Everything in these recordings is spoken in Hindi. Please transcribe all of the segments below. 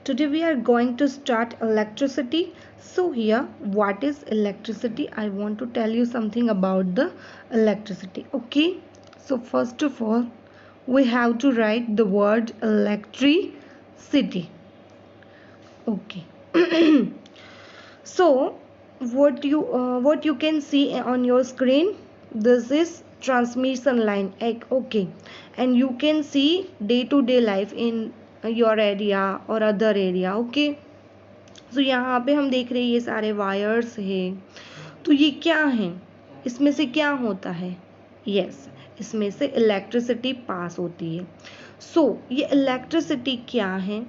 Today we are going to start electricity. So here, what is electricity? I want to tell you something about the electricity. Okay. So first of all, we have to write the word electricity. Okay. So what you can see on your screen, this is transmission line. Okay, and you can see day to day life in your area or other area. Okay, तो यहाँ पे हम देख रहे हैं ये सारे वायर्स हैं. तो ये क्या है, इसमें से क्या होता है? यस, इसमें से इलेक्ट्रिसिटी पास होती है. सो ये इलेक्ट्रिसिटी क्या है?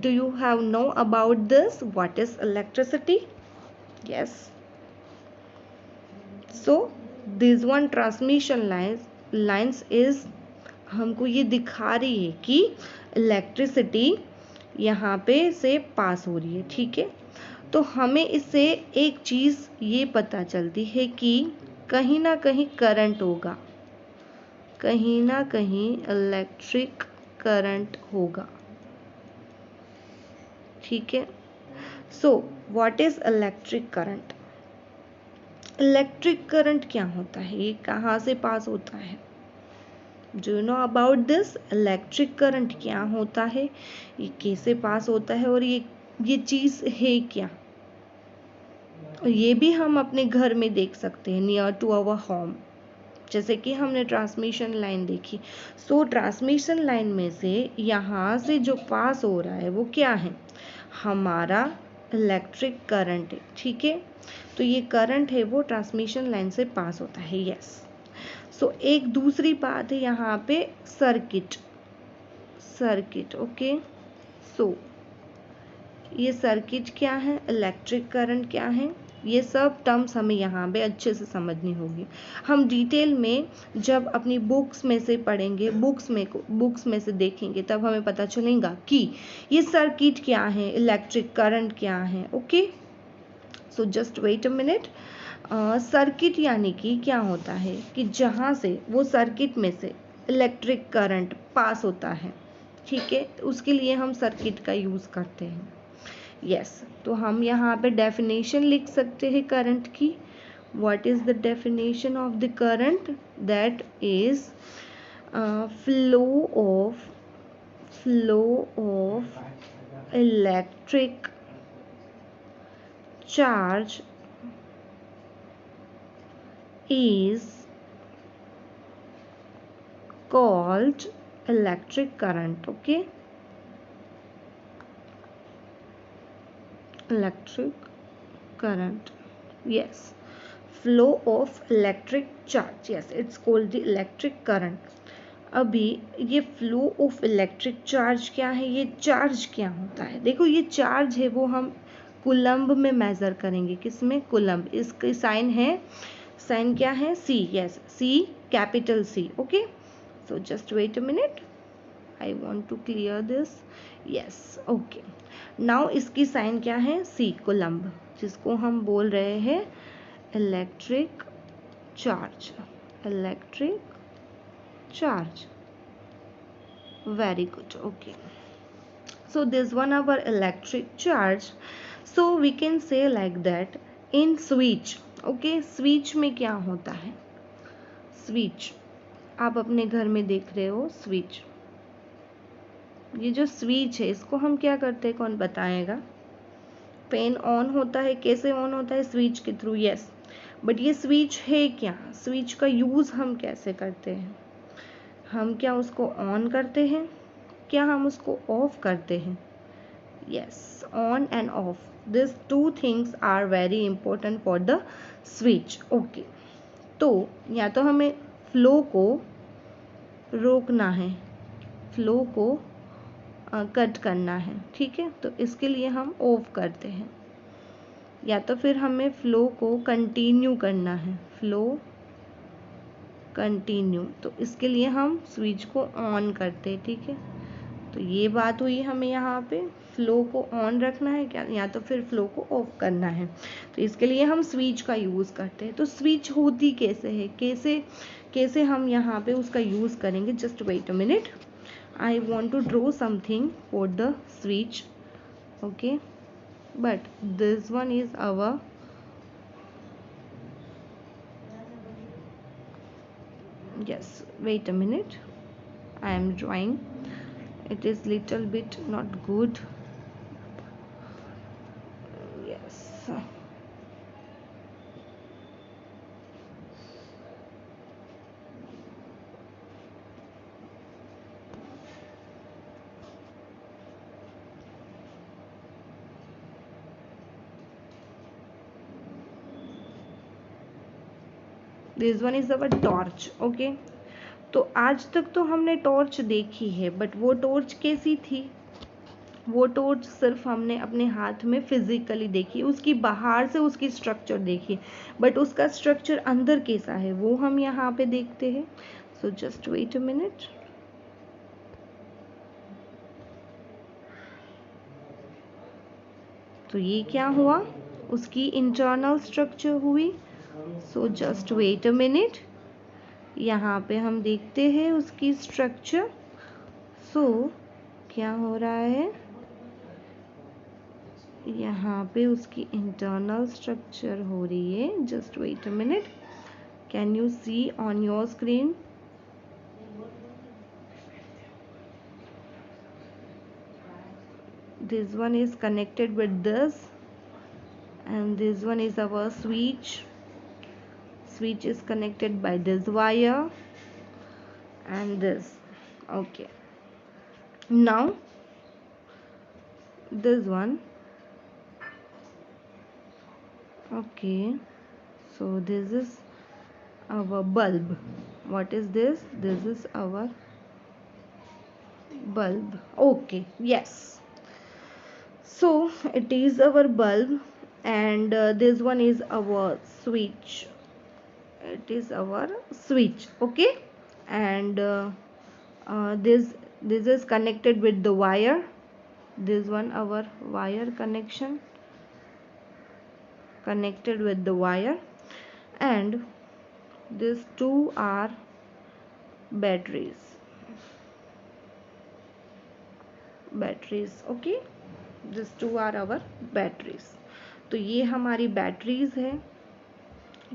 Do you have know about this? What is electricity? Yes. So this one transmission lines is हमको ये दिखा रही है कि इलेक्ट्रिसिटी यहाँ पे से पास हो रही है. ठीक है, तो हमें इससे एक चीज़ ये पता चलती है कि कहीं ना कहीं करंट होगा, कहीं ना कहीं इलेक्ट्रिक करंट होगा. ठीक है. So what is electric current? Electric current क्या होता है, ये कहाँ से पास होता है? Do you know about this? Electric current क्या होता है, ये कैसे पास होता है, और ये चीज़ है क्या? और ये भी हम अपने घर में देख सकते हैं, नियर टू आवर होम. जैसे कि हमने ट्रांसमिशन लाइन देखी. सो ट्रांसमिशन लाइन में से यहाँ से जो पास हो रहा है वो क्या है? हमारा इलेक्ट्रिक करंट है. ठीक है, तो ये करंट है वो ट्रांसमिशन लाइन से पास होता है. यस. सो एक दूसरी बात है यहाँ पे, सर्किट. ओके. सो ये सर्किट क्या है, इलेक्ट्रिक करंट क्या है, ये सब टर्म्स हमें यहाँ पे अच्छे से समझनी होगी. हम डिटेल में जब अपनी बुक्स में से पढ़ेंगे, बुक्स में से देखेंगे, तब हमें पता चलेगा कि ये सर्किट क्या है, इलेक्ट्रिक करंट क्या है. Okay, so just wait a minute. Circuit यानी कि क्या होता है कि जहाँ से वो सर्किट में से इलेक्ट्रिक करंट पास होता है. ठीक है, तो उसके लिए हम सर्किट का यूज़ करते हैं. यस, तो हम यहाँ पे डेफिनेशन लिख सकते हैं करंट की. What is the definition of the current? That is flow of electric charge is called electric current. Okay, electric current. Yes, flow of electric charge. Yes, it's called the electric current. अभी ये फ्लो ऑफ इलेक्ट्रिक चार्ज क्या है, ये चार्ज क्या होता है? देखो, ये चार्ज है वो हम कुलम्ब में मेजर करेंगे. किस में? कुलम्ब. इसका साइन है, साइन क्या है? C. Yes, C, capital C. Okay, so just wait a minute, I want to clear this. Yes, okay. Now इसकी साइन क्या है? सी, कुलम्ब, जिसको हम बोल रहे हैं electric charge. Electric charge. Very good. Okay, so this one our electric charge. So we can say like that in switch. Okay, switch में क्या होता है? स्विच आप अपने घर में देख रहे हो. स्विच, ये जो स्विच है इसको हम क्या करते हैं, कौन बताएगा? फैन ऑन होता है. कैसे ऑन होता है? स्विच के थ्रू. यस, बट ये स्विच है क्या? स्विच का यूज़ हम कैसे करते हैं? हम क्या उसको ऑन करते हैं, क्या हम उसको ऑफ करते हैं? Yes, on and off, this two things are very important for the switch. Okay, तो या तो हमें फ्लो को रोकना है, फ्लो को कट करना है. ठीक है, तो इसके लिए हम ऑफ करते हैं, या तो फिर हमें फ्लो को कंटिन्यू करना है, फ्लो कंटिन्यू, तो इसके लिए हम स्विच को ऑन करते हैं. ठीक है, तो ये बात हुई हमें यहाँ पे फ्लो को ऑन रखना है क्या, या तो फिर फ्लो को ऑफ करना है, तो इसके लिए हम स्विच का यूज़ करते हैं. तो स्विच होती कैसे है, कैसे हम यहाँ पे उसका यूज़ करेंगे? Just wait a minute, I want to draw something for the switch. Okay, but this one is our, yes, wait a minute, I am drawing. It is little bit not good. Yes. This one is our torch. Okay, तो आज तक तो हमने टॉर्च देखी है, बट वो टॉर्च कैसी थी? वो टॉर्च सिर्फ हमने अपने हाथ में फिजिकली देखी, उसकी बाहर से उसकी स्ट्रक्चर देखी, बट उसका स्ट्रक्चर अंदर कैसा है वो हम यहाँ पे देखते हैं. So just wait a minute. तो ये क्या हुआ? उसकी इंटरनल स्ट्रक्चर हुई. So just wait a minute. यहाँ पे हम देखते हैं उसकी स्ट्रक्चर. सो क्या हो रहा है? यहाँ पे उसकी इंटरनल स्ट्रक्चर हो रही है. Just wait a minute. Can you see on your screen? This one is connected with this, and this one is our switch. Switch is connected by this wire and this. Okay, now this one. Okay, so this is our bulb. What is this? This is our bulb. Okay, yes, so it is our bulb, and this one is our switch. It is our switch. Okay, and this is connected with the wire. This one our wire connection, connected with the wire, and these two are batteries. Okay, these two are our batteries. तो ये हमारी बैटरीज है.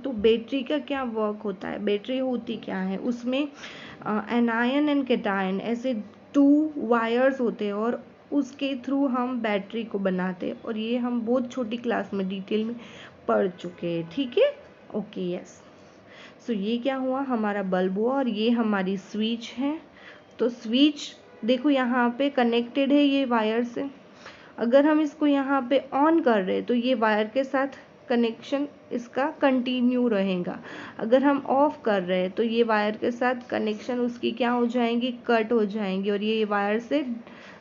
तो बैटरी का क्या वर्क होता है? बैटरी होती क्या है? उसमें एनायन एंड कैटायन ऐसे 2 वायर्स होते हैं, और उसके थ्रू हम बैटरी को बनाते हैं, और ये हम बहुत छोटी क्लास में डिटेल में पढ़ चुके हैं. ठीक है. Okay, yes. सो ये क्या हुआ? हमारा बल्ब हुआ, और ये हमारी स्विच है. तो स्विच देखो यहाँ पे कनेक्टेड है ये वायर से. अगर हम इसको यहाँ पे ऑन कर रहे हैं तो ये वायर के साथ कनेक्शन इसका कंटिन्यू रहेगा. अगर हम ऑफ कर रहे हैं तो ये वायर के साथ कनेक्शन उसकी क्या हो जाएंगी? कट हो जाएंगी, और ये वायर से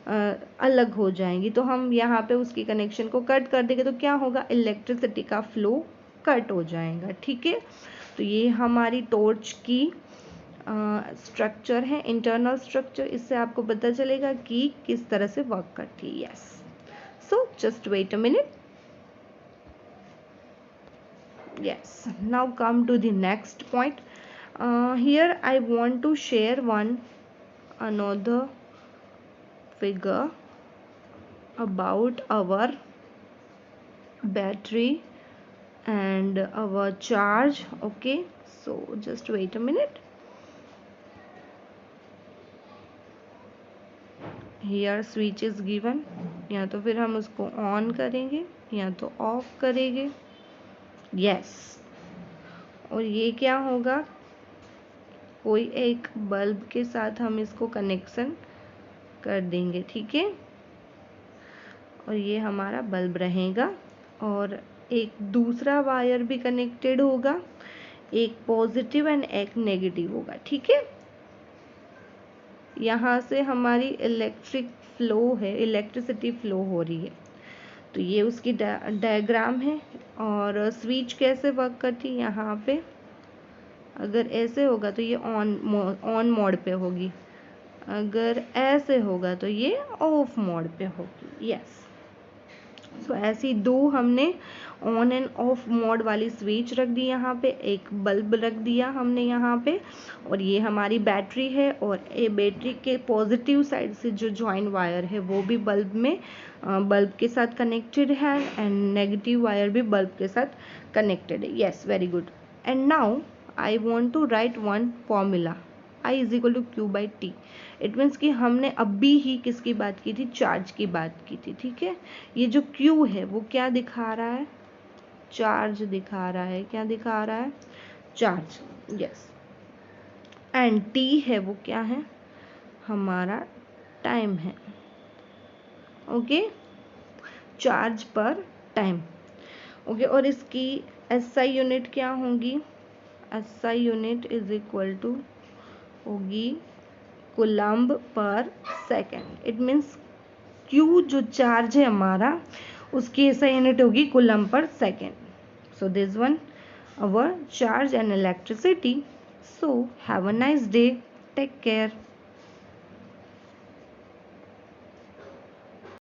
अलग हो जाएंगी. तो हम यहाँ पे उसकी कनेक्शन को कट कर देंगे तो क्या होगा? इलेक्ट्रिसिटी का फ्लो कट हो जाएगा. ठीक है. तो ये हमारी टॉर्च की स्ट्रक्चर है, इंटरनल स्ट्रक्चर. इससे आपको पता चलेगा कि किस तरह से वर्क करती है. Yes. So just wait a minute. Yes, now come to the next point. Here I want to share another figure about our battery and our charge. Okay, so just wait a minute. Here switch is given. या तो फिर हम उसको ऑन करेंगे या तो ऑफ करेंगे. यस. और ये क्या होगा? कोई एक बल्ब के साथ हम इसको कनेक्शन कर देंगे. ठीक है. और ये हमारा बल्ब रहेगा, और एक दूसरा वायर भी कनेक्टेड होगा. एक पॉजिटिव एंड एक नेगेटिव होगा. ठीक है. यहाँ से हमारी इलेक्ट्रिसिटी फ्लो हो रही है. तो ये उसकी डायग्राम है. और स्विच कैसे वर्क करती है? यहाँ पे अगर ऐसे होगा तो ये ऑन मोड पे होगी, अगर ऐसे होगा तो ये ऑफ मोड पे होगी. यस. सो ऐसी दो हमने ऑन एंड ऑफ मोड वाली स्विच रख दी यहाँ पे, एक बल्ब रख दिया हमने यहाँ पे, और ये हमारी बैटरी है, और ये बैटरी के पॉजिटिव साइड से जो जॉइंट वायर है वो भी बल्ब में बल्ब के साथ कनेक्टेड है, एंड नेगेटिव वायर भी बल्ब के साथ कनेक्टेड है. Yes, very good. And now I want to write one formula, I is equal to Q by T. It means कि हमने अभी ही किसकी बात की थी, चार्ज की बात की थी. ठीक है, ये जो Q है वो क्या दिखा रहा है, चार्ज दिखा रहा है. क्या दिखा रहा है, चार्ज. यस. एंड T है वो क्या है, हमारा टाइम है. Okay, charge per time. Okay, और इसकी SI यूनिट क्या होगी, SI unit is equal to होगी coulomb per second. It means Q जो चार्ज है हमारा, उसकी SI यूनिट होगी coulomb per second. So this one our charge and electricity. So have a nice day. Take care.